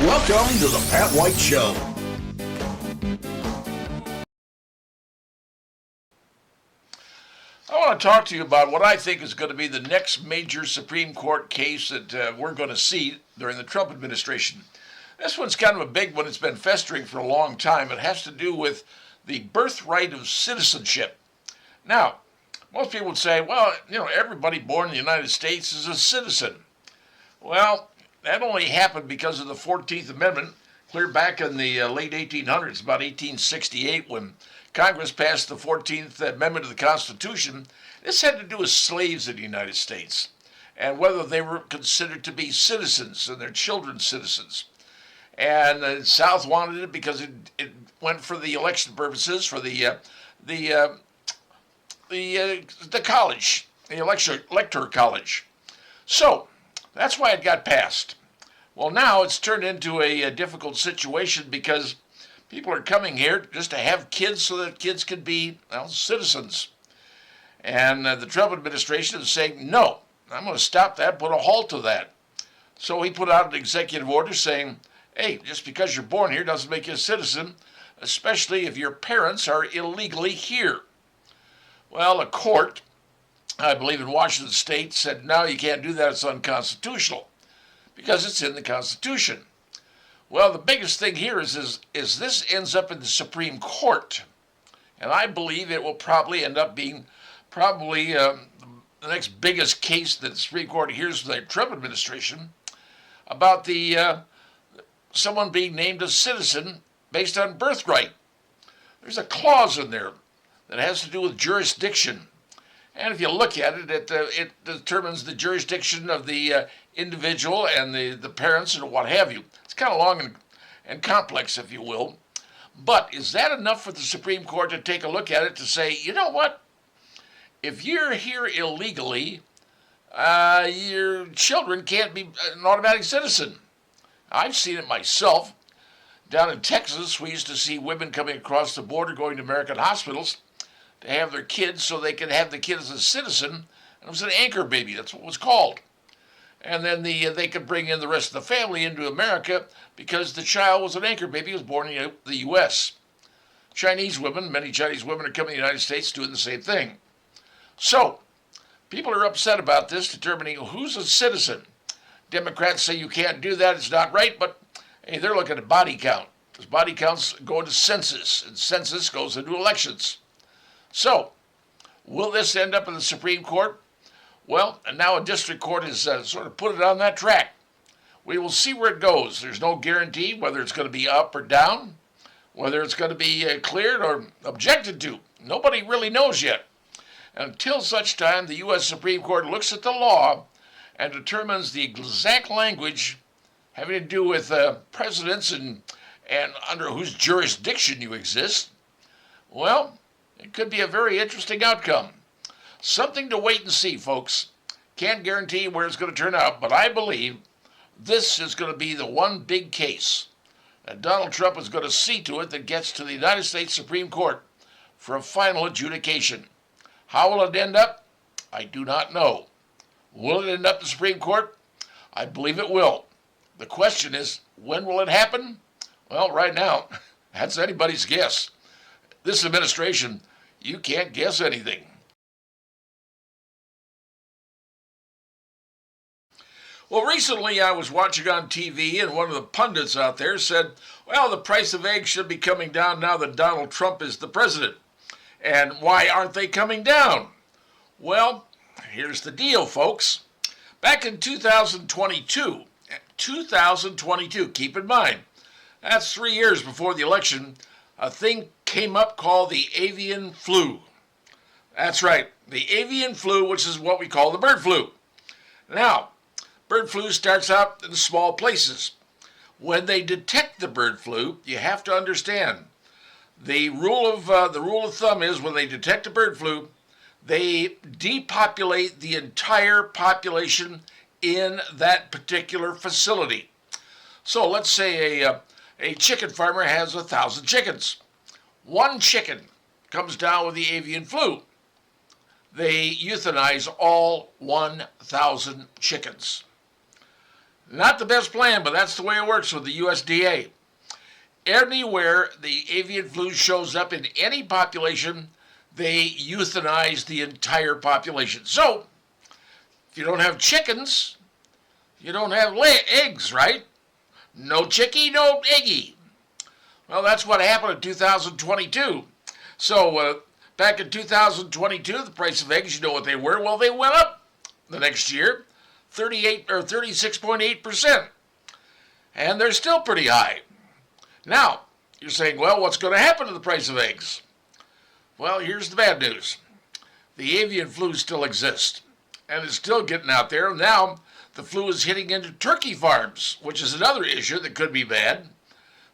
Welcome to the Pat White Show. I want to talk to you about what I think is going to be the next major Supreme Court case that we're going to see during the Trump administration. This one's kind of a big one. It's been festering for a long time. It has to do with the birthright of citizenship. Now, most people would say, well, everybody born in the United States is a citizen. Well, that only happened because of the 14th Amendment, clear back in the late 1800s, about 1868, when Congress passed the 14th Amendment to the Constitution. This had to do with slaves in the United States and whether they were considered to be citizens and their children citizens. And the South wanted it because it went for the election purposes, for the college, the electoral college. So that's why it got passed. Well, now it's turned into a difficult situation because people are coming here just to have kids so that kids can be citizens. And the Trump administration is saying, no, I'm going to stop that, put a halt to that. So he put out an executive order saying, hey, just because you're born here doesn't make you a citizen, especially if your parents are illegally here. Well, a court, I believe in Washington State, said, no, you can't do that, it's unconstitutional, because it's in the Constitution. Well, the biggest thing here is this ends up in the Supreme Court, and I believe it will probably end up being the next biggest case that the Supreme Court hears from the Trump administration about someone being named a citizen based on birthright. There's a clause in there that has to do with jurisdiction. And if you look at it, it determines the jurisdiction of the individual and the parents and what have you. It's kind of long and complex, if you will. But is that enough for the Supreme Court to take a look at it to say, you know what? If you're here illegally, your children can't be an automatic citizen. I've seen it myself. Down in Texas, we used to see women coming across the border going to American hospitals to have their kids so they could have the kid as a citizen. And it was an anchor baby, that's what it was called. And then they could bring in the rest of the family into America because the child was an anchor baby, was born in the U.S. Many Chinese women are coming to the United States doing the same thing. So, people are upset about this, determining who's a citizen. Democrats say you can't do that, it's not right, but hey, they're looking at body count, because body counts go into census, and census goes into elections. So, will this end up in the Supreme Court? Well, and now a district court has sort of put it on that track. We will see where it goes. There's no guarantee whether it's going to be up or down, whether it's going to be cleared or objected to. Nobody really knows yet. Until such time the U.S. Supreme Court looks at the law and determines the exact language having to do with presidents and under whose jurisdiction you exist, well, it could be a very interesting outcome. Something to wait and see, folks. Can't guarantee where it's going to turn out, but I believe this is going to be the one big case that Donald Trump is going to see to it that gets to the United States Supreme Court for a final adjudication. How will it end up? I do not know. Will it end up in the Supreme Court? I believe it will. The question is, when will it happen? Well, right now, that's anybody's guess. This administration, you can't guess anything. Well, recently I was watching on TV, and one of the pundits out there said, well, the price of eggs should be coming down now that Donald Trump is the president. And why aren't they coming down? Well, here's the deal, folks. Back in 2022, keep in mind, that's 3 years before the election, a thing came up called the avian flu. That's right, the avian flu, which is what we call the bird flu. Now, bird flu starts out in small places. When they detect the bird flu, you have to understand, the rule of thumb is when they detect a bird flu, they depopulate the entire population in that particular facility. So let's say a chicken farmer has 1,000 chickens. One chicken comes down with the avian flu. They euthanize all 1,000 chickens. Not the best plan, but that's the way it works with the USDA. Anywhere the avian flu shows up in any population, they euthanize the entire population. So, if you don't have chickens, you don't have eggs, right? No chickie, no eggy. Well, that's what happened in 2022. So, back in 2022, the price of eggs, you know what they were? Well, they went up the next year, 36.8%. And they're still pretty high. Now, you're saying, well, what's going to happen to the price of eggs? Well, here's the bad news. The avian flu still exists, and it's still getting out there. Now, the flu is hitting into turkey farms, which is another issue that could be bad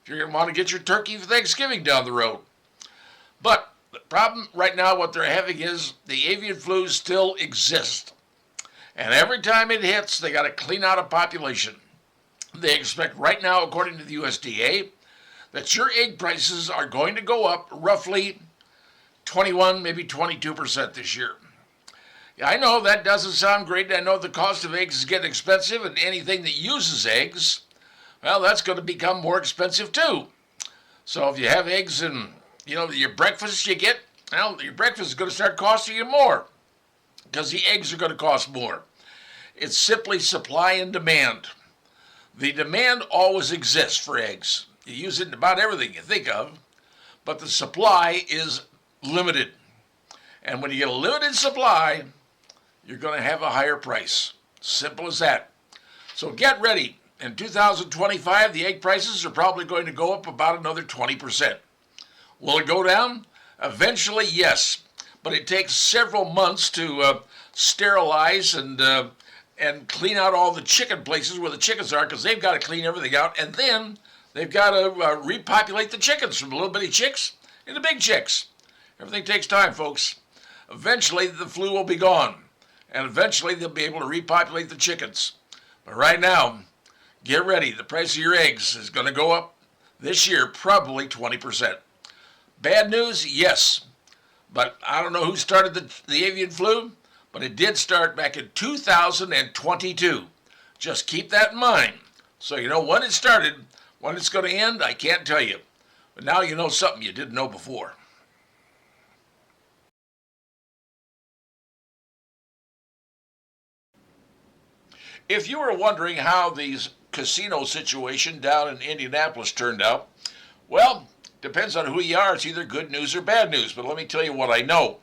if you're going to want to get your turkey for Thanksgiving down the road. But the problem right now, what they're having is the avian flu still exists. And every time it hits, they got to clean out a population. They expect right now, according to the USDA, that your egg prices are going to go up roughly 21, maybe 22% this year. Yeah, I know that doesn't sound great. I know the cost of eggs is getting expensive, and anything that uses eggs, well, that's going to become more expensive too. So if you have eggs and, your breakfast you get, well, your breakfast is going to start costing you more because the eggs are going to cost more. It's simply supply and demand. The demand always exists for eggs. You use it in about everything you think of, but the supply is limited. And when you get a limited supply, you're going to have a higher price. Simple as that. So get ready. In 2025, the egg prices are probably going to go up about another 20%. Will it go down? Eventually, yes. But it takes several months to sterilize and clean out all the chicken places where the chickens are, because they've got to clean everything out. And then they've got to repopulate the chickens from little bitty chicks into big chicks. Everything takes time, folks. Eventually, the flu will be gone. And eventually, they'll be able to repopulate the chickens. But right now, get ready. The price of your eggs is going to go up this year, probably 20%. Bad news? Yes. But I don't know who started the avian flu, but it did start back in 2022. Just keep that in mind. So you know when it started. When it's going to end, I can't tell you. But now you know something you didn't know before. If you were wondering how the casino situation down in Indianapolis turned out, well, depends on who you are. It's either good news or bad news. But let me tell you what I know.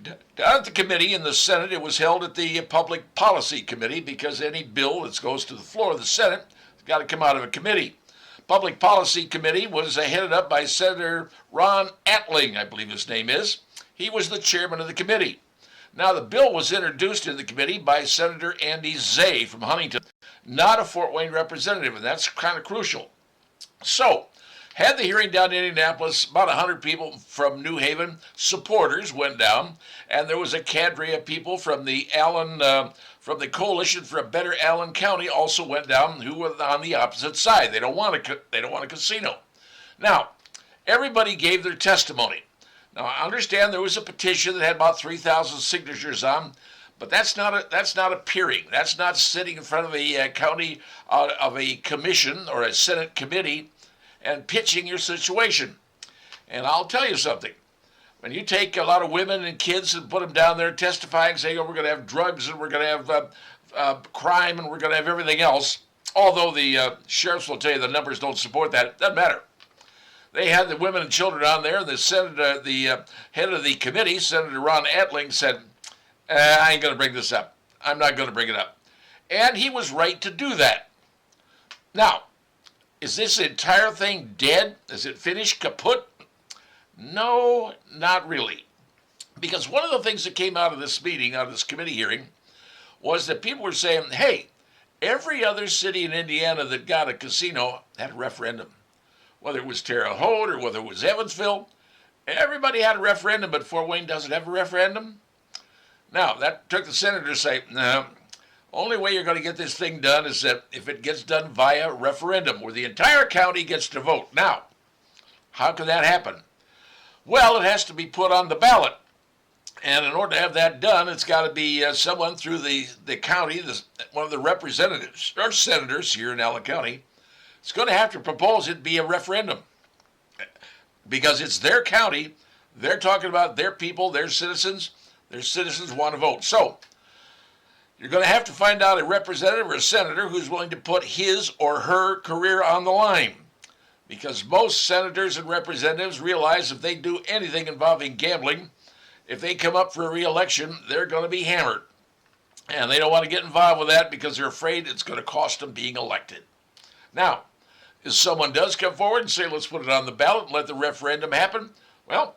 Down at the committee in the Senate, it was held at the Public Policy Committee, because any bill that goes to the floor of the Senate has got to come out of a committee. Public Policy Committee was headed up by Senator Ron Atling, I believe his name is. He was the chairman of the committee. Now, the bill was introduced in the committee by Senator Andy Zay from Huntington, not a Fort Wayne representative, and that's kind of crucial. So, had the hearing down in Indianapolis. About 100 people from New Haven, supporters, went down, and there was a cadre of people from the Coalition for a Better Allen County also went down, who were on the opposite side. They don't want a casino. Now, everybody gave their testimony. Now, I understand there was a petition that had about 3,000 signatures on, but that's not appearing. That's not sitting in front of a county of a commission or a Senate committee and pitching your situation. And I'll tell you something. When you take a lot of women and kids and put them down there testifying, saying, we're going to have drugs and we're going to have crime and we're going to have everything else, although the sheriffs will tell you the numbers don't support that, it doesn't matter. They had the women and children on there. The head of the committee, Senator Ron Atling, said, I ain't going to bring this up. I'm not going to bring it up. And he was right to do that. Now, is this entire thing dead? Is it finished, kaput? No, not really. Because one of the things that came out of this meeting, out of this committee hearing, was that people were saying, hey, every other city in Indiana that got a casino had a referendum. Whether it was Terre Haute or whether it was Evansville, everybody had a referendum, but Fort Wayne doesn't have a referendum. Now, that took the senator to say, no, only way you're going to get this thing done is that if it gets done via referendum, where the entire county gets to vote. Now, how can that happen? Well, it has to be put on the ballot. And in order to have that done, it's got to be someone through the county, one of the representatives or senators here in Allen County. It's going to have to propose it be a referendum because it's their county. They're talking about their people, their citizens. Their citizens want to vote. So you're going to have to find out a representative or a senator who's willing to put his or her career on the line. Because most senators and representatives realize if they do anything involving gambling, if they come up for a re-election, they're going to be hammered. And they don't want to get involved with that because they're afraid it's going to cost them being elected. Now, if someone does come forward and say, let's put it on the ballot and let the referendum happen, well,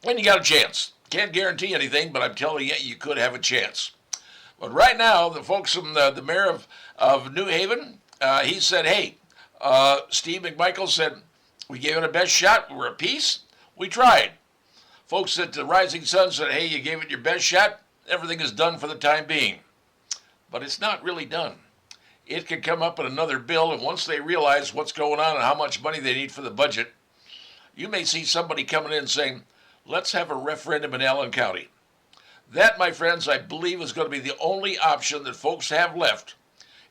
then you got a chance. Can't guarantee anything, but I'm telling you, you could have a chance. But right now, the folks from the mayor of New Haven, he said, hey, Steve McMichael said, we gave it a best shot. We're at peace. We tried. Folks at the Rising Sun said, hey, you gave it your best shot. Everything is done for the time being. But it's not really done. It could come up in another bill, and once they realize what's going on and how much money they need for the budget, you may see somebody coming in saying, let's have a referendum in Allen County. That, my friends, I believe is going to be the only option that folks have left.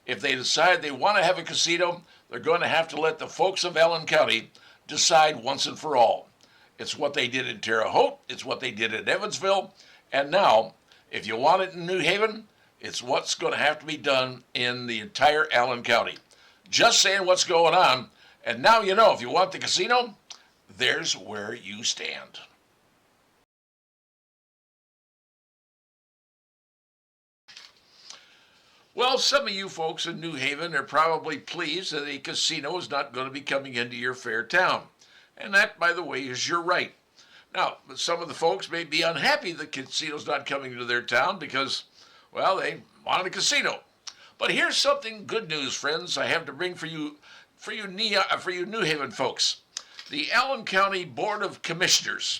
If they decide they want to have a casino, they're going to have to let the folks of Allen County decide once and for all. It's what they did in Terre Haute. It's what they did in Evansville. And now, if you want it in New Haven, it's what's going to have to be done in the entire Allen County. Just saying what's going on. And now you know, if you want the casino, there's where you stand. Well, some of you folks in New Haven are probably pleased that a casino is not going to be coming into your fair town. And that, by the way, is your right. Now, some of the folks may be unhappy the casino's not coming to their town because, well, they want a casino. But here's something good news, friends, I have to bring for you New Haven folks. The Allen County Board of Commissioners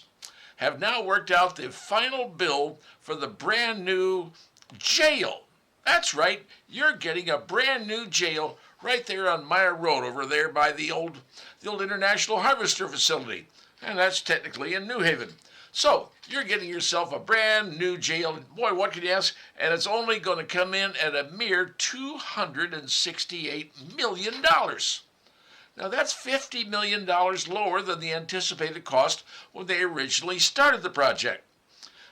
have now worked out the final bill for the brand new jail. That's right, you're getting a brand new jail right there on Meyer Road over there by the old International Harvester facility. And that's technically in New Haven. So, you're getting yourself a brand new jail. Boy, what can you ask? And it's only going to come in at a mere $268 million. Now, that's $50 million lower than the anticipated cost when they originally started the project.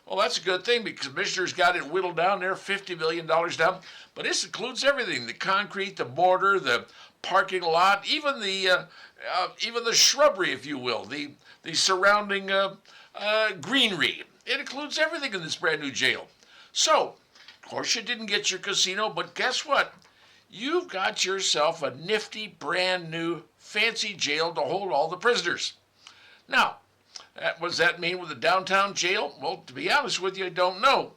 Well, that's a good thing because commissioners got it whittled down there, $50 million down. But this includes everything, the concrete, the mortar, the parking lot, even the shrubbery, if you will, the surrounding greenery. It includes everything in this brand new jail. So, of course, you didn't get your casino, but guess what? You've got yourself a nifty, brand new, fancy jail to hold all the prisoners. Now, what does that mean with the downtown jail? Well, to be honest with you, I don't know.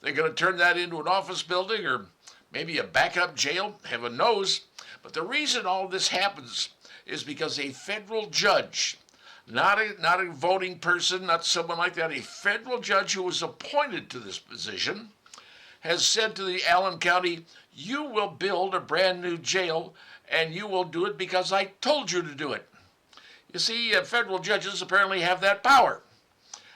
They're going to turn that into an office building or maybe a backup jail, heaven knows. But the reason all this happens is because a federal judge, not a voting person, not someone like that, a federal judge who was appointed to this position, has said to the Allen County, you will build a brand new jail and you will do it because I told you to do it. You see, federal judges apparently have that power.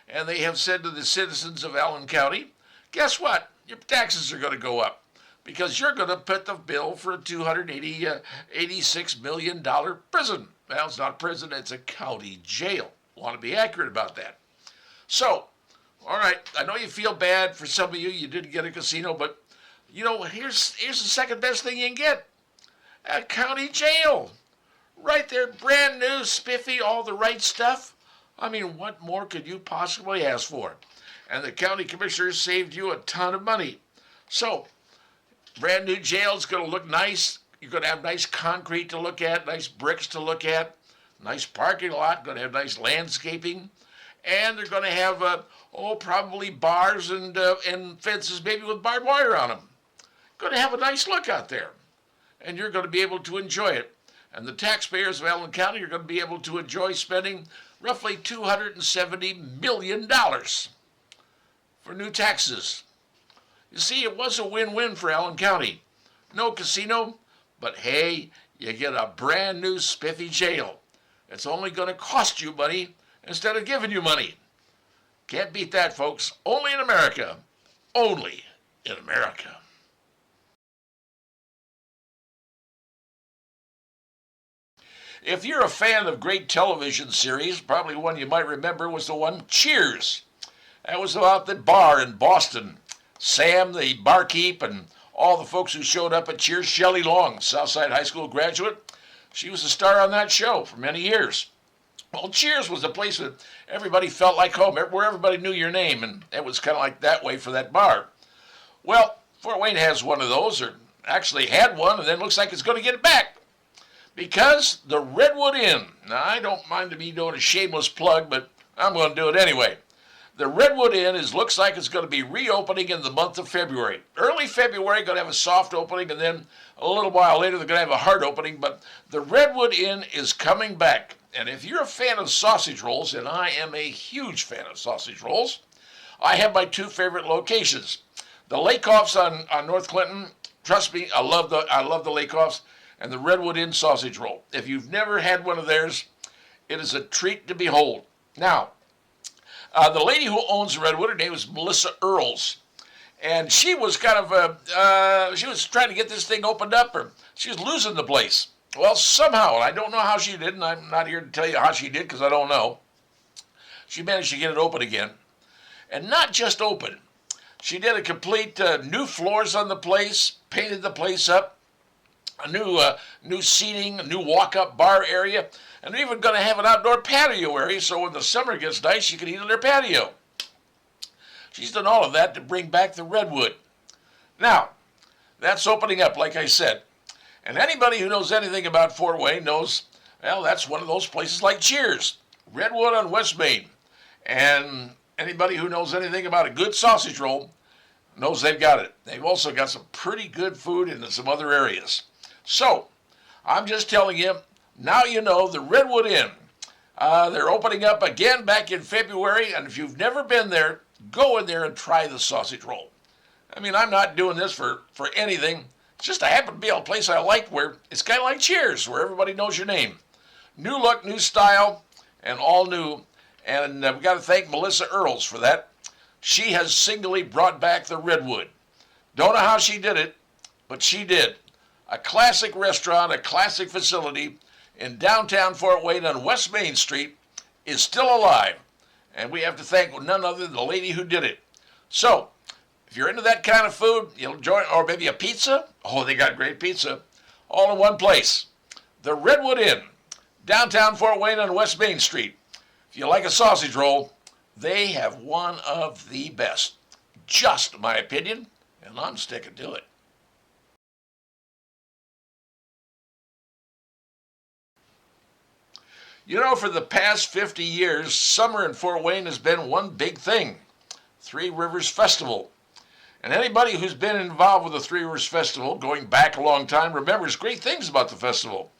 And they have said to the citizens of Allen County, guess what? Your taxes are going to go up because you're going to put the bill for a $286 million prison. Well, it's not a prison, it's a county jail. Want to be accurate about that. So, all right, I know you feel bad for some of you. You didn't get a casino, but, you know, here's the second best thing you can get. A county jail. Right there, brand new, spiffy, all the right stuff. I mean, what more could you possibly ask for? And the county commissioners saved you a ton of money. So, brand new jail is going to look nice. You're going to have nice concrete to look at, nice bricks to look at, nice parking lot, going to have nice landscaping. And they're going to have, probably bars and fences, maybe with barbed wire on them. Going to have a nice look out there. And you're going to be able to enjoy it. And the taxpayers of Allen County are going to be able to enjoy spending roughly $270 million for new taxes. You see, it was a win-win for Allen County. No casino, but hey, you get a brand new spiffy jail. It's only going to cost you money instead of giving you money. Can't beat that, folks. Only in America. Only in America. If you're a fan of great television series, probably one you might remember was the one Cheers. That was about the bar in Boston. Sam, the barkeep, and all the folks who showed up at Cheers. Shelley Long, Southside High School graduate. She was a star on that show for many years. Well, Cheers was a place that everybody felt like home, where everybody knew your name, and it was kind of like that way for that bar. Well, Fort Wayne has one of those, or actually had one, and then looks like it's going to get it back. Because the Redwood Inn, now I don't mind me doing a shameless plug, but I'm going to do it anyway. The Redwood Inn looks like it's going to be reopening in the month of February. Early February, going to have a soft opening, and then a little while later, they're going to have a hard opening. But the Redwood Inn is coming back. And if you're a fan of sausage rolls, and I am a huge fan of sausage rolls, I have my two favorite locations. The Lakeoffs on North Clinton, trust me, I love the Lakeoffs, and the Redwood Inn sausage roll. If you've never had one of theirs, it is a treat to behold. Now, the lady who owns Redwood, her name is Melissa Earls, and she was kind of, she was trying to get this thing opened up, or she was losing the place. Well, somehow, and I don't know how she did, and I'm not here to tell you how she did because I don't know, she managed to get it open again. And not just open. She did a complete new floors on the place, painted the place up, a new seating, a new walk-up bar area, and they're even going to have an outdoor patio area, so when the summer gets nice, you can eat on their patio. She's done all of that to bring back the Redwood. Now, that's opening up, like I said. And anybody who knows anything about Fort Wayne knows, well, that's one of those places like Cheers, Redwood on West Main. And anybody who knows anything about a good sausage roll knows they've got it. They've also got some pretty good food in some other areas. So, I'm just telling you, now you know the Redwood Inn. They're opening up again back in February, and if you've never been there, go in there and try the sausage roll. I mean, I'm not doing this for anything. It's just I happen to be at a place I like where it's kind of like Cheers, where everybody knows your name. New look, new style, and all new. And we've got to thank Melissa Earls for that. She has singly brought back the Redwood. Don't know how she did it, but she did. A classic restaurant, a classic facility in downtown Fort Wayne on West Main Street is still alive. And we have to thank none other than the lady who did it. So, if you're into that kind of food, you'll enjoy it, or maybe a pizza. Oh, they got great pizza. All in one place. The Redwood Inn, downtown Fort Wayne on West Main Street. If you like a sausage roll, they have one of the best. Just my opinion, and I'm sticking to it. You know, for the past 50 years, summer in Fort Wayne has been one big thing, Three Rivers Festival. And anybody who's been involved with the Three Rivers Festival, going back a long time, remembers great things about the festival.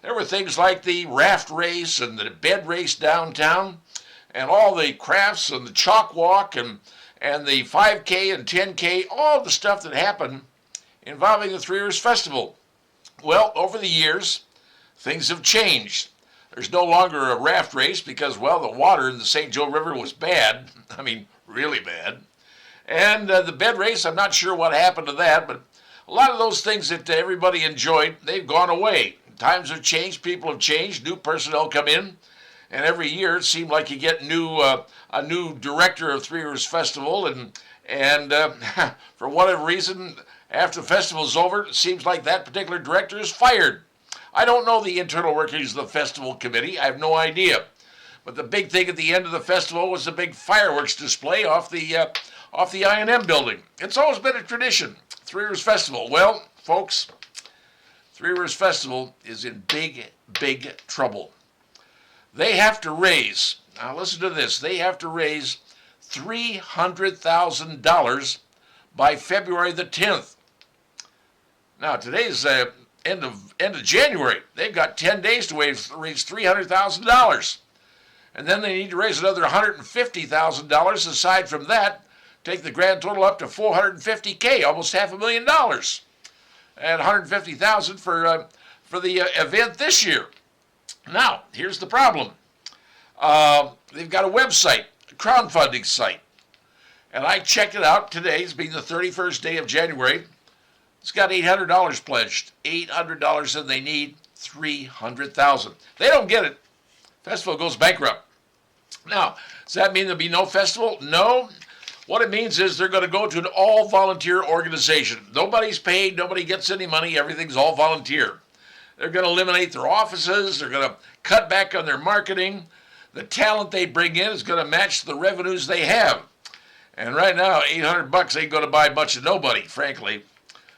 There were things like the raft race and the bed race downtown, and all the crafts and the chalk walk and the 5K and 10K, all the stuff that happened involving the Three Rivers Festival. Well, over the years, things have changed. There's no longer a raft race because, well, the water in the St. Joe River was bad. I mean, really bad. And the bed race, I'm not sure what happened to that, but a lot of those things that everybody enjoyed, they've gone away. Times have changed, people have changed, new personnel come in, and every year it seemed like you get a new director of Three Rivers Festival, and for whatever reason, after the festival's over, it seems like that particular director is fired. I don't know the internal workings of the festival committee. I have no idea. But the big thing at the end of the festival was the big fireworks display off the I&M building. It's always been a tradition. Three Rivers Festival. Well, folks, Three Rivers Festival is in big, big trouble. They have to raise, now listen to this, they have to raise $300,000 by February the 10th. Now, today's end of January. They've got 10 days to raise $300,000. And then they need to raise another $150,000 aside from that, take the grand total up to $450K, almost $500,000. And $150,000 for the event this year. Now, here's the problem. They've got a website crowdfunding site. And I checked it out today, it's being the 31st day of January. It's got $800 pledged. $800, and they need $300,000. They don't get it. Festival goes bankrupt. Now, does that mean there'll be no festival? No. What it means is they're going to go to an all-volunteer organization. Nobody's paid. Nobody gets any money. Everything's all volunteer. They're going to eliminate their offices. They're going to cut back on their marketing. The talent they bring in is going to match the revenues they have. And right now, $800 ain't going to buy much of nobody, frankly.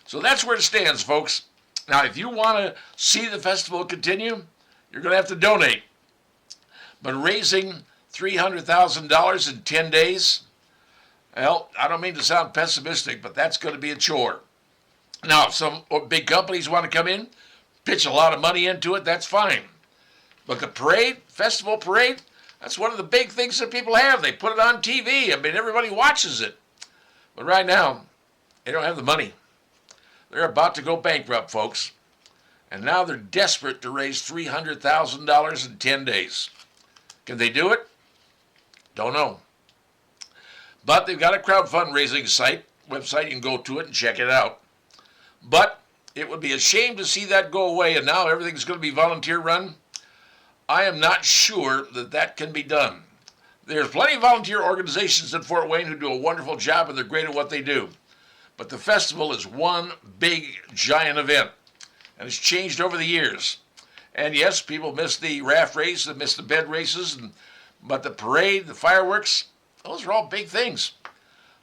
So that's where it stands, folks. Now, if you want to see the festival continue, you're going to have to donate. But raising $300,000 in 10 days, well, I don't mean to sound pessimistic, but that's going to be a chore. Now, if some big companies want to come in, pitch a lot of money into it, that's fine. But the parade, festival parade, that's one of the big things that people have. They put it on TV. I mean, everybody watches it. But right now, they don't have the money. They're about to go bankrupt, folks. And now they're desperate to raise $300,000 in 10 days. Can they do it? Don't know. But they've got a crowdfunding website. You can go to it and check it out. But it would be a shame to see that go away, and now everything's going to be volunteer run. I am not sure that that can be done. There's plenty of volunteer organizations in Fort Wayne who do a wonderful job, and they're great at what they do. But the festival is one big, giant event, and it's changed over the years. And yes, people miss the raft race and miss the bed races, but the parade, the fireworks, those are all big things.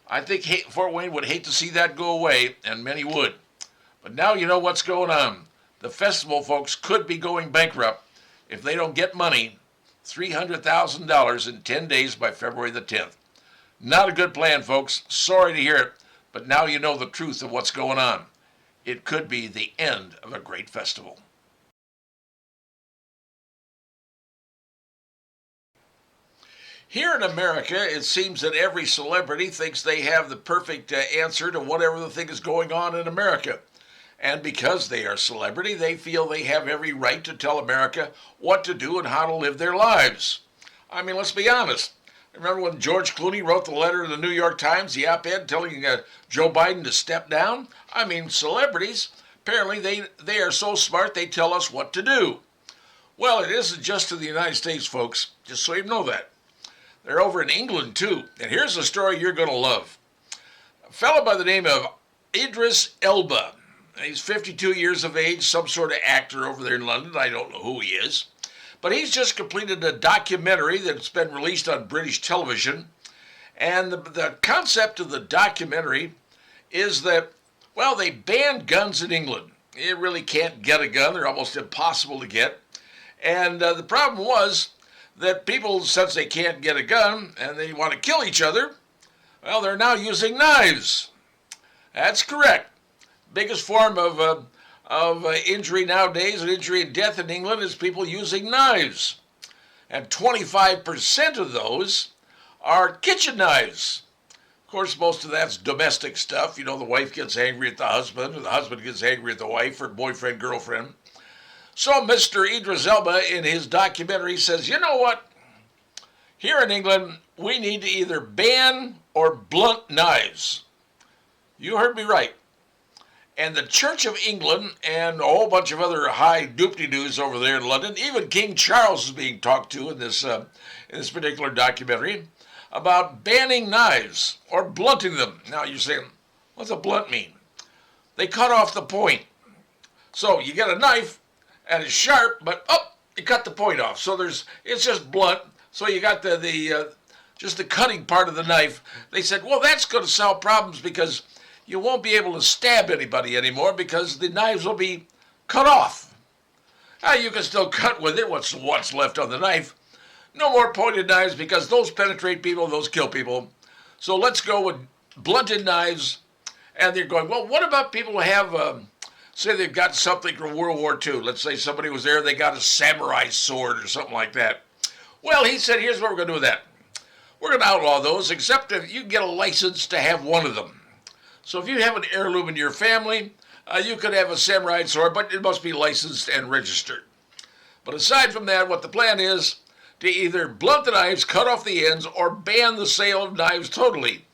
I think Fort Wayne would hate to see that go away, and many would. But now you know what's going on. The festival, folks, could be going bankrupt if they don't get money, $300,000 in 10 days by February the 10th. Not a good plan, folks. Sorry to hear it, but now you know the truth of what's going on. It could be the end of a great festival. Here in America, it seems that every celebrity thinks they have the perfect answer to whatever the thing is going on in America. And because they are celebrity, they feel they have every right to tell America what to do and how to live their lives. I mean, let's be honest. Remember when George Clooney wrote the letter to the New York Times, the op-ed telling Joe Biden to step down? I mean, celebrities, apparently they are so smart they tell us what to do. Well, it isn't just in the United States, folks, just so you know that. They're over in England, too. And here's a story you're going to love. A fellow by the name of Idris Elba. He's 52 years of age, some sort of actor over there in London. I don't know who he is. But he's just completed a documentary that's been released on British television. And the concept of the documentary is that, well, they banned guns in England. You really can't get a gun. They're almost impossible to get. And the problem was that people, since they can't get a gun and they want to kill each other, well, they're now using knives. That's correct. Biggest form of injury nowadays, an injury and death in England, is people using knives. And 25% of those are kitchen knives. Of course, most of that's domestic stuff. You know, the wife gets angry at the husband, or the husband gets angry at the wife, or boyfriend, girlfriend. So Mr. Idris Elba, in his documentary, says, you know what? Here in England, we need to either ban or blunt knives. You heard me right. And the Church of England and a whole bunch of other high doop-de-doos over there in London, even King Charles is being talked to in this particular documentary, about banning knives or blunting them. Now you're saying, what's a blunt mean? They cut off the point. So you get a knife and it's sharp, but you cut the point off. So it's just blunt. So you got just the cutting part of the knife. They said, well, that's going to solve problems because you won't be able to stab anybody anymore because the knives will be cut off. You can still cut with it, what's left on the knife. No more pointed knives because those penetrate people, those kill people. So let's go with blunted knives. And they're going, well, what about people who have, say they've got something from World War II. Let's say somebody was there, they got a samurai sword or something like that. Well, he said, here's what we're going to do with that. We're going to outlaw those, except if you get a license to have one of them. So if you have an heirloom in your family, you could have a samurai sword, but it must be licensed and registered. But aside from that, what the plan is, to either blunt the knives, cut off the ends, or ban the sale of knives totally.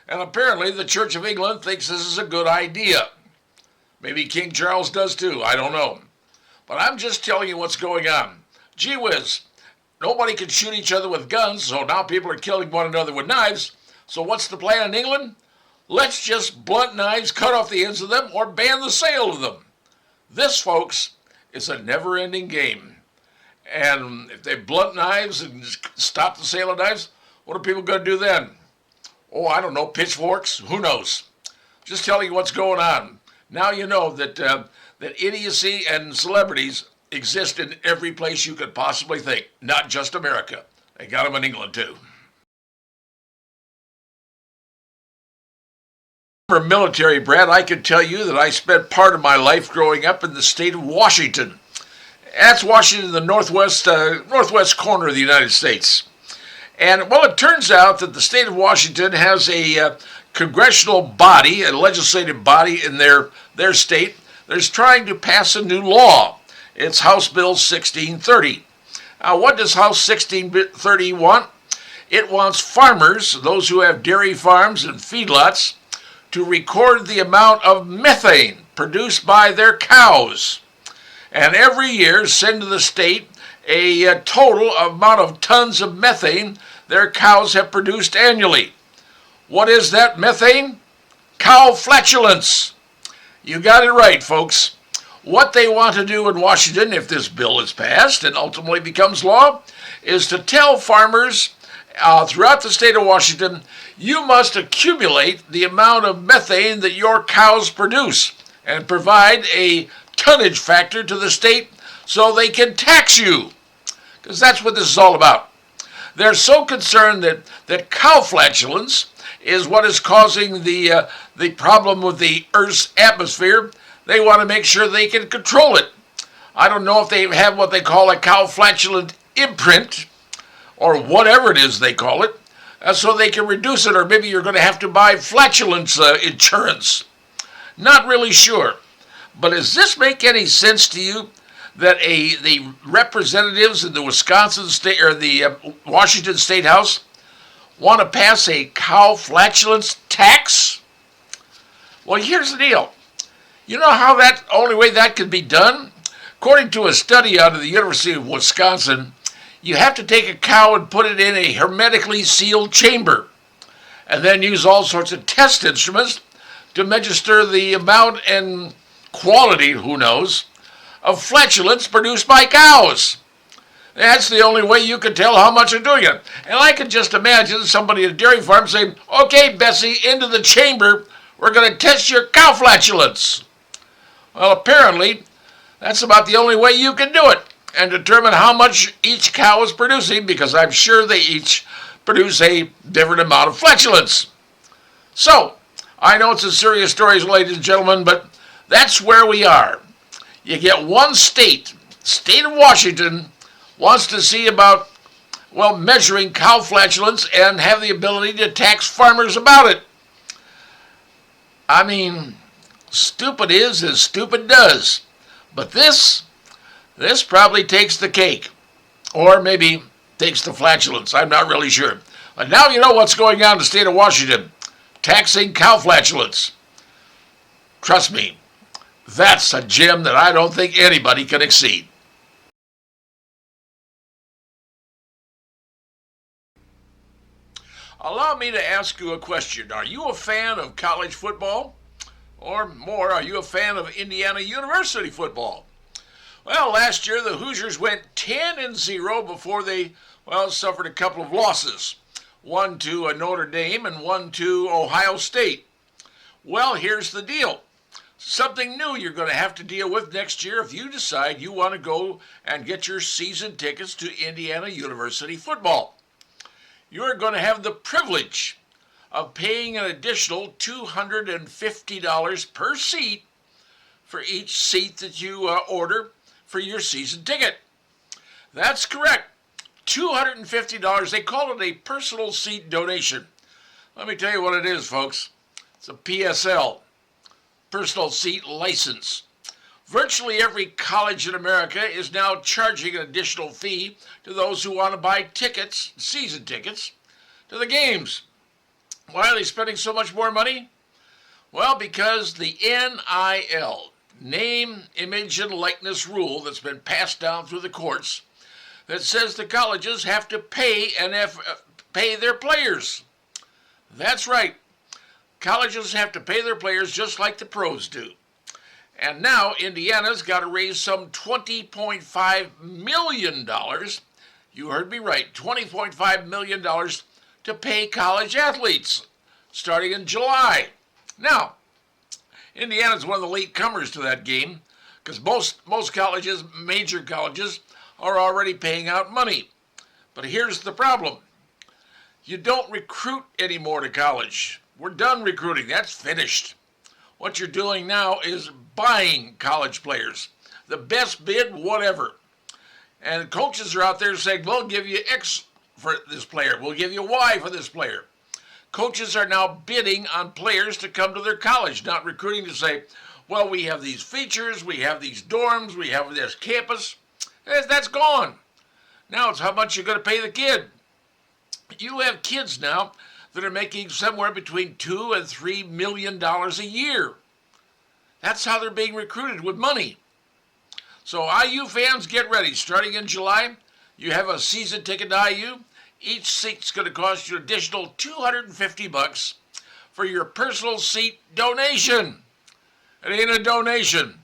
And apparently the Church of England thinks this is a good idea. Maybe King Charles does too, I don't know. But I'm just telling you what's going on. Gee whiz, nobody can shoot each other with guns, so now people are killing one another with knives. So what's the plan in England? Let's just blunt knives, cut off the ends of them, or ban the sale of them. This, folks, is a never-ending game. And if they blunt knives and stop the sale of knives, what are people going to do then? Oh, I don't know, pitchforks? Who knows? Just telling you what's going on. Now you know that idiocy and celebrities exist in every place you could possibly think, not just America. They got them in England, too. For a military brat, I can tell you that I spent part of my life growing up in the state of Washington. That's Washington, the northwest corner of the United States. And, well, it turns out that the state of Washington has a congressional body, a legislative body in their state that's trying to pass a new law. It's House Bill 1630. Now, what does House 1630 want? It wants farmers, those who have dairy farms and feedlots, to record the amount of methane produced by their cows, and every year send to the state a total amount of tons of methane their cows have produced annually. What is that methane? Cow flatulence. You got it right, folks. What they want to do in Washington, if this bill is passed and ultimately becomes law, is to tell farmers throughout the state of Washington, you must accumulate the amount of methane that your cows produce and provide a tonnage factor to the state so they can tax you. Because that's what this is all about. They're so concerned that cow flatulence is what is causing the problem with the Earth's atmosphere. They want to make sure they can control it. I don't know if they have what they call a cow flatulent imprint, or whatever it is they call it, so they can reduce it, or maybe you're going to have to buy flatulence insurance. Not really sure. But does this make any sense to you that the representatives in the Wisconsin state or the Washington State House want to pass a cow flatulence tax? Well, here's the deal. You know how that only way that could be done? According to a study out of the University of Wisconsin, you have to take a cow and put it in a hermetically sealed chamber and then use all sorts of test instruments to measure the amount and quality, who knows, of flatulence produced by cows. That's the only way you can tell how much they're doing it. And I can just imagine somebody at a dairy farm saying, okay, Bessie, into the chamber, we're going to test your cow flatulence. Well, apparently, that's about the only way you can do it and determine how much each cow is producing, because I'm sure they each produce a different amount of flatulence. So, I know it's a serious story, ladies and gentlemen, but that's where we are. You get one state of Washington, wants to see about, well, measuring cow flatulence and have the ability to tax farmers about it. I mean, stupid is as stupid does. But this probably takes the cake. Or maybe takes the flatulence. I'm not really sure. But now you know what's going on in the state of Washington. Taxing cow flatulence. Trust me, that's a gem that I don't think anybody can exceed. Allow me to ask you a question. Are you a fan of college football? Or more, are you a fan of Indiana University football? Well, last year the Hoosiers went 10-0 before they, suffered a couple of losses. One to Notre Dame and one to Ohio State. Well, here's the deal. Something new you're going to have to deal with next year if you decide you want to go and get your season tickets to Indiana University football. You're going to have the privilege of paying an additional $250 per seat for each seat that you order for your season ticket. That's correct. $250. They call it a personal seat donation. Let me tell you what it is, folks. It's a PSL, personal seat license. Virtually every college in America is now charging an additional fee to those who want to buy tickets, season tickets, to the games. Why are they spending so much more money? Well, because the NIL, name, image, and likeness rule that's been passed down through the courts that says the colleges have to pay their players. That's right. Colleges have to pay their players just like the pros do. And now Indiana's got to raise some $20.5 million. You heard me right, $20.5 million to pay college athletes starting in July. Now, Indiana's one of the late comers to that game because most colleges, major colleges, are already paying out money. But here's the problem. You don't recruit anymore to college. We're done recruiting. That's finished. What you're doing now is buying college players. The best bid, whatever. And coaches are out there saying, we'll give you X for this player. We'll give you Y for this player. Coaches are now bidding on players to come to their college, not recruiting to say, well, we have these features, we have these dorms, we have this campus. That's gone. Now it's how much you're going to pay the kid. You have kids now that are making somewhere between $2 and $3 million a year. That's how they're being recruited, with money. So IU fans, get ready. Starting in July, you have a season ticket to IU. Each seat's going to cost you an additional $250 for your personal seat donation. It ain't a donation.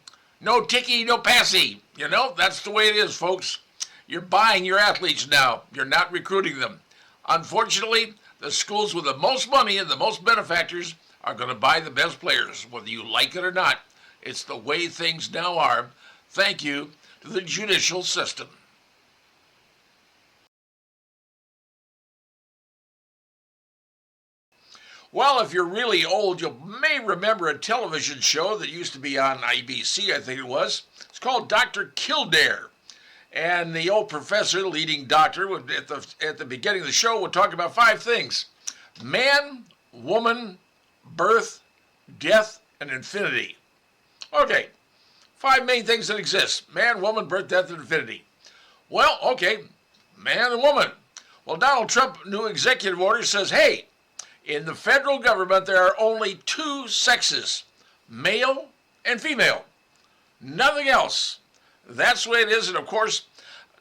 No ticky, no passy. You know, that's the way it is, folks. You're buying your athletes now. You're not recruiting them. Unfortunately, the schools with the most money and the most benefactors are going to buy the best players, whether you like it or not. It's the way things now are. Thank you to the judicial system. Well, if you're really old, you may remember a television show that used to be on IBC, I think it was. It's called Dr. Kildare. And the old professor, the leading doctor, at the beginning of the show would talk about 5 things: man, woman, birth, death, and infinity. Okay, 5 main things that exist: man, woman, birth, death, and infinity. Well, okay, man and woman. Well, Donald Trump's new executive order says, hey, in the federal government there are only 2 sexes, male and female. Nothing else. That's the way it is. And of course,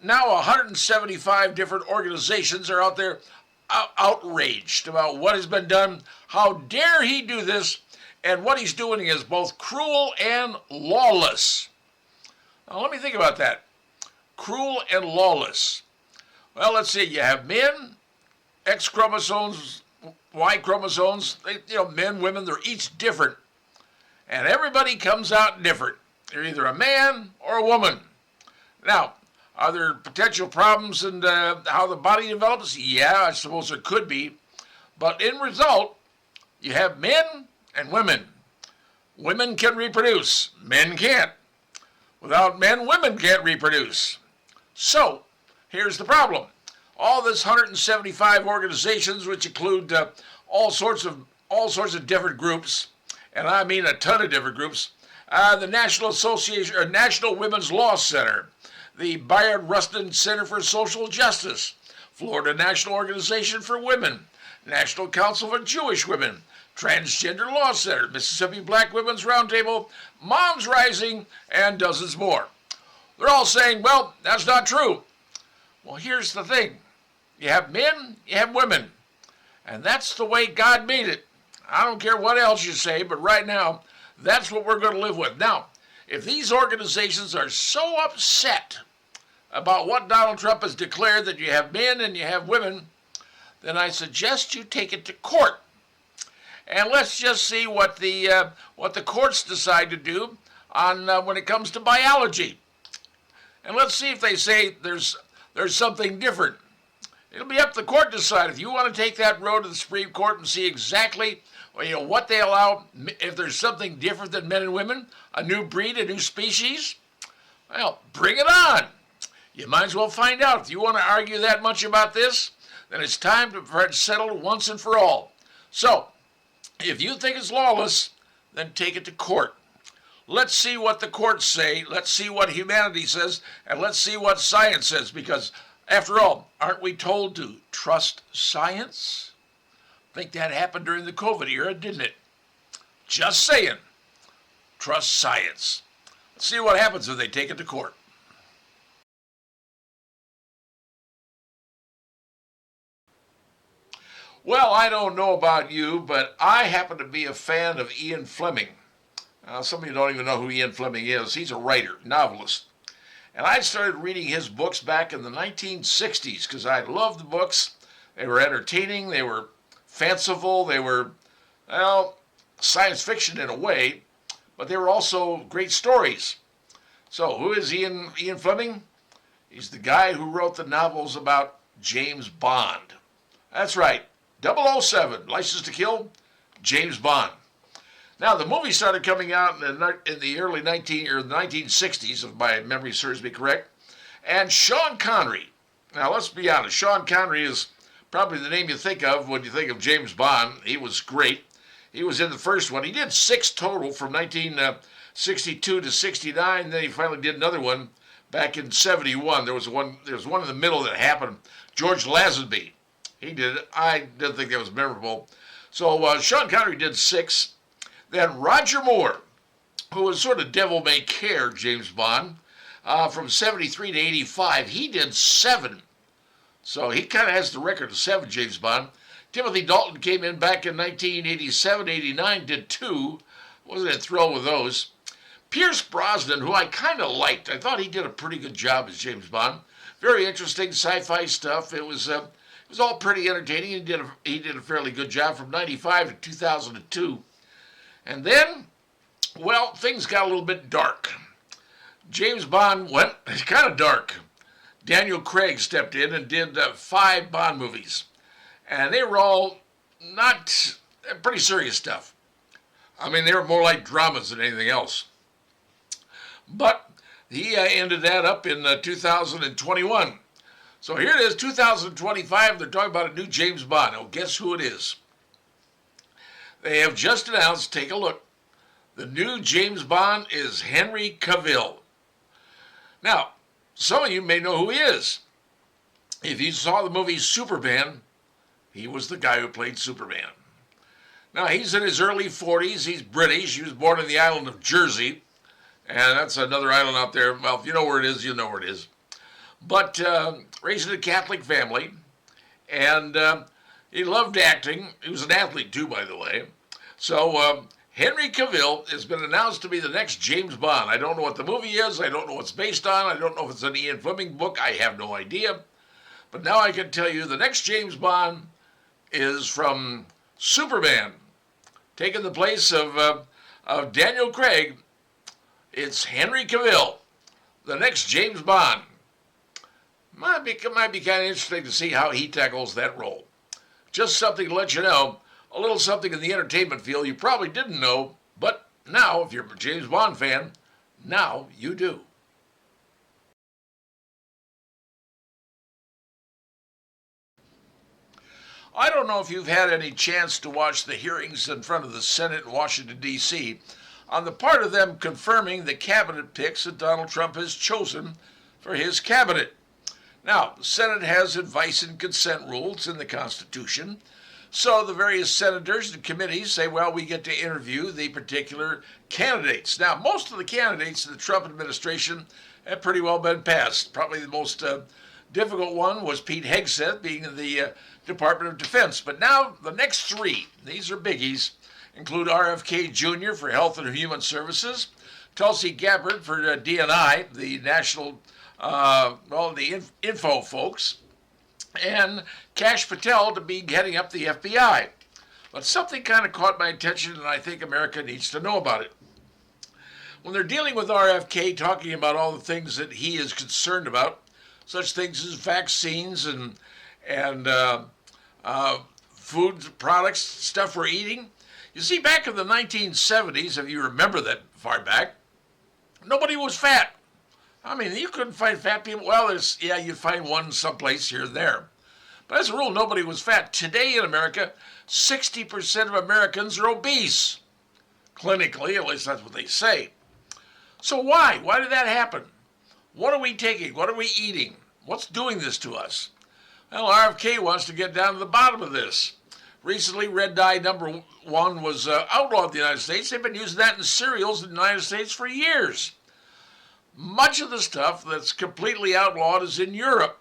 now 175 different organizations are out there outraged about what has been done. How dare he do this? And what he's doing is both cruel and lawless. Now, let me think about that. Cruel and lawless. Well, let's see. You have men, X chromosomes, Y chromosomes. Men, women, they're each different. And everybody comes out different. They're either a man or a woman. Now, are there potential problems in how the body develops? Yeah, I suppose there could be. But in result, you have men and women. Women can reproduce. Men can't. Without men, women can't reproduce. So, here's the problem. All this 175 organizations, which include all sorts of different groups, and I mean a ton of different groups, the National Women's Law Center, the Bayard Rustin Center for Social Justice, Florida National Organization for Women, National Council for Jewish Women, Transgender Law Center, Mississippi Black Women's Roundtable, Moms Rising, and dozens more. They're all saying, well, that's not true. Well, here's the thing. You have men, you have women. And that's the way God made it. I don't care what else you say, but right now, that's what we're going to live with. Now, if these organizations are so upset about what Donald Trump has declared, that you have men and you have women, then I suggest you take it to court. And let's just see what the courts decide to do on when it comes to biology. And let's see if they say there's something different. It'll be up to the court to decide. If you want to take that road to the Supreme Court and see exactly what they allow, if there's something different than men and women, a new breed, a new species, well, bring it on. You might as well find out. If you want to argue that much about this, then it's time to settle it once and for all. So, if you think it's lawless, then take it to court. Let's see what the courts say, let's see what humanity says, and let's see what science says, because after all, aren't we told to trust science? I think that happened during the COVID era, didn't it? Just saying. Trust science. Let's see what happens if they take it to court. Well, I don't know about you, but I happen to be a fan of Ian Fleming. Some of you don't even know who Ian Fleming is. He's a writer, novelist. And I started reading his books back in the 1960s because I loved the books. They were entertaining, they were fanciful, they were, well, science fiction in a way, but they were also great stories. So who is Ian Fleming? He's the guy who wrote the novels about James Bond. That's right, 007, License to Kill, James Bond. Now, the movie started coming out in the early 1960s, if my memory serves me correct. And Sean Connery. Now, let's be honest. Sean Connery is probably the name you think of when you think of James Bond. He was great. He was in the first one. He did 6 total from 1962 to 69. Then he finally did another one back in 71. There was one in the middle that happened. George Lazenby. He did it. I didn't think that was memorable. So Sean Connery did 6. Then Roger Moore, who was sort of devil-may-care James Bond, from 73 to 85, he did 7. So he kind of has the record of 7 James Bond. Timothy Dalton came in back in 1987, 89, did 2. Wasn't thrilled with those. Pierce Brosnan, who I kind of liked. I thought he did a pretty good job as James Bond. Very interesting sci-fi stuff. It was all pretty entertaining. He did a fairly good job from 95 to 2002. And then, well, things got a little bit dark. James Bond went kind of dark. Daniel Craig stepped in and did 5 Bond movies. And they were all not pretty serious stuff. I mean, they were more like dramas than anything else. But he ended that up in 2021. So here it is, 2025. They're talking about a new James Bond. Now, guess who it is? They have just announced, take a look, the new James Bond is Henry Cavill. Now, some of you may know who he is. If you saw the movie Superman, he was the guy who played Superman. Now, he's in his early 40s. He's British. He was born in the island of Jersey. And that's another island out there. Well, if you know where it is, you know where it is. But raised in a Catholic family. And he loved acting. He was an athlete, too, by the way. So Henry Cavill has been announced to be the next James Bond. I don't know what the movie is. I don't know what it's based on. I don't know if it's an Ian Fleming book. I have no idea. But now I can tell you the next James Bond is from Superman, taking the place of Daniel Craig. It's Henry Cavill, the next James Bond. Might be kind of interesting to see how he tackles that role. Just something to let you know, a little something in the entertainment field you probably didn't know, but now, if you're a James Bond fan, now you do. I don't know if you've had any chance to watch the hearings in front of the Senate in Washington, D.C., on the part of them confirming the cabinet picks that Donald Trump has chosen for his cabinet. Now, the Senate has advice and consent rules in the Constitution, so the various senators and committees say, well, we get to interview the particular candidates. Now, most of the candidates in the Trump administration have pretty well been passed. Probably the most difficult one was Pete Hegseth, being in the Department of Defense. But now the next 3, these are biggies, include RFK Jr. for Health and Human Services, Tulsi Gabbard for DNI, the National, the info folks, and Kash Patel to be heading up the FBI. But something kind of caught my attention, and I think America needs to know about it. When they're dealing with RFK, talking about all the things that he is concerned about, such things as vaccines and food products, stuff we're eating. You see, back in the 1970s, if you remember that far back, nobody was fat. I mean, you couldn't find fat people. Well, you'd find one someplace here and there. But as a rule, nobody was fat. Today in America, 60% of Americans are obese. Clinically, at least that's what they say. So why? Why did that happen? What are we taking? What are we eating? What's doing this to us? Well, RFK wants to get down to the bottom of this. Recently, red dye number 1 was outlawed in the United States. They've been using that in cereals in the United States for years. Much of the stuff that's completely outlawed is in Europe.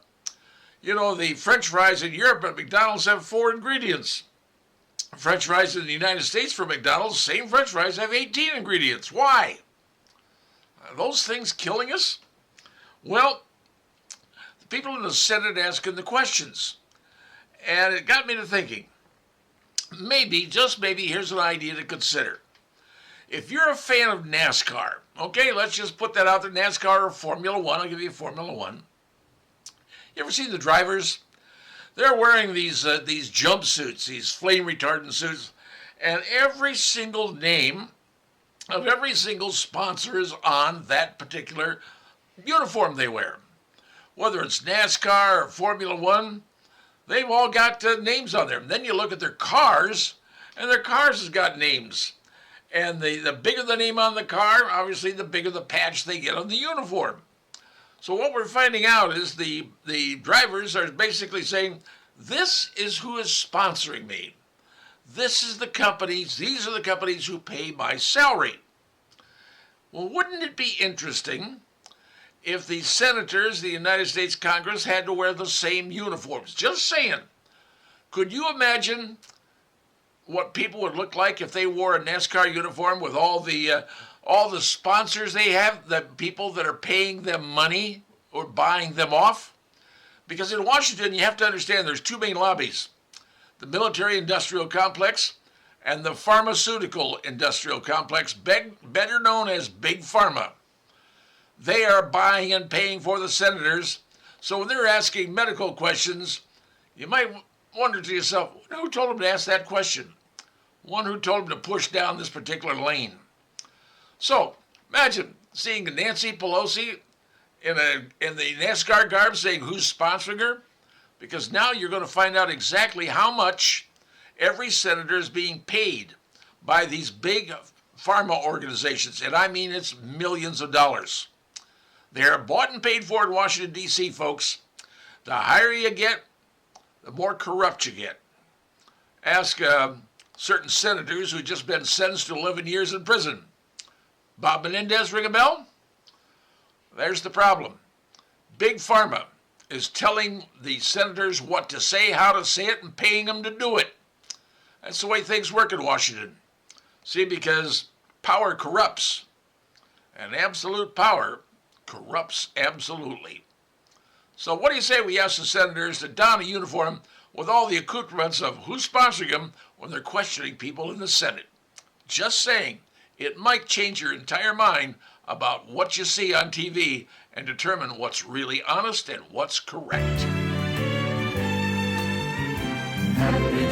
You know, the French fries in Europe at McDonald's have 4 ingredients. French fries in the United States for McDonald's, same French fries have 18 ingredients. Why? Are those things killing us? Well, the people in the Senate asking the questions. And it got me to thinking, maybe, just maybe, here's an idea to consider. If you're a fan of NASCAR, okay, let's just put that out there, NASCAR or Formula One, I'll give you Formula One. You ever seen the drivers? They're wearing these jumpsuits, these flame retardant suits, and every single name of every single sponsor is on that particular uniform they wear. Whether it's NASCAR or Formula One, they've all got names on there. And then you look at their cars, and their cars has got names. And the bigger the name on the car, obviously the bigger the patch they get on the uniform. So what we're finding out is the drivers are basically saying, this is who is sponsoring me. This is the companies, these are the companies who pay my salary. Well, wouldn't it be interesting if the senators, the United States Congress, had to wear the same uniforms? Just saying. Could you imagine what people would look like if they wore a NASCAR uniform with all the sponsors they have, the people that are paying them money or buying them off? Because in Washington, you have to understand there's 2 main lobbies, the military-industrial complex and the pharmaceutical-industrial complex, better known as Big Pharma. They are buying and paying for the senators, so when they're asking medical questions, you might wonder to yourself, who told them to ask that question? One who told them to push down this particular lane. So, imagine seeing Nancy Pelosi in the NASCAR garb saying who's sponsoring her, because now you're going to find out exactly how much every senator is being paid by these big pharma organizations, and I mean it's millions of dollars. They're bought and paid for in Washington, D.C., folks. The higher you get, the more corrupt you get. Ask certain senators who've just been sentenced to 11 years in prison. Bob Menendez, ring a bell? There's the problem. Big Pharma is telling the senators what to say, how to say it, and paying them to do it. That's the way things work in Washington. See, because power corrupts, and absolute power corrupts absolutely. So what do you say we ask the senators to don a uniform with all the accoutrements of who's sponsoring them when they're questioning people in the Senate? Just saying, it might change your entire mind about what you see on TV and determine what's really honest and what's correct. Happy